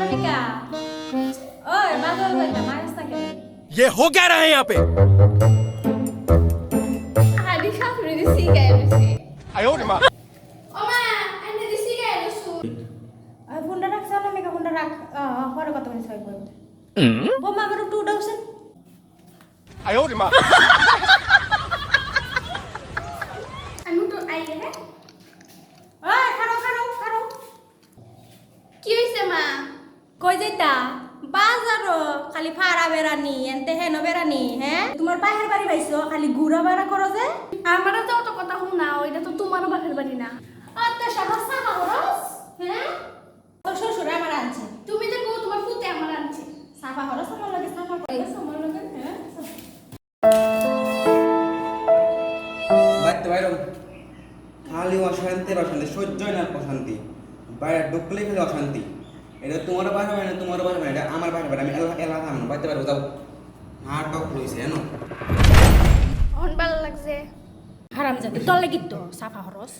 अनामिका ओए बादल भाई मारस ना के ये हो क्या रहा है यहाँ पे আদি শাশুড়ি দিছি গাইছি आयो रे माँ ওমা আন্নে দিছি গাইলছু আর ফোনটা রাখ अनामिका ফোনটা রাখ পরে কথা বলি সবাই বলতে বোমা আমার একটু উঠাওছেন आयो रे माँ আমি তো আইলে হ্যাঁ ওই খারো খারো খারো কি হইছে মা কই যাইতা বাজারো খালি ফাড়া বেরানি এনতে হেন বেরানি হ্যাঁ তোমার বাহির বাড়ি পাইছো খালি ঘুরা বেড়া করো যে আমারও তো অত কথা হুন না ওইটা তো তোমারও বাপের বাড়ি না অত সাহস সাহা হরস হ্যাঁ তোর শ্বশুর আমার আনছে তুমি তো কো তোমার ফুতে আমার আনছে সাফা হরস আমার লাগে সাফা করে আমার লাগে হ্যাঁ বাইতে বাইরম খালি অশান্তির অশান্তি সহ্যই না অশান্তি বাইরে ঢুকলেই খালি অশান্তি এটা তোমার বাসা মানে তোমার বাসা মানে এটা আমার বাসা মানে আমি এলা থামনো বাইতে পারবো যাও নাটক রয়েছে জানো অন ভালো লাগছে হারাম জাতি তোর লাগি তো সাফা হরস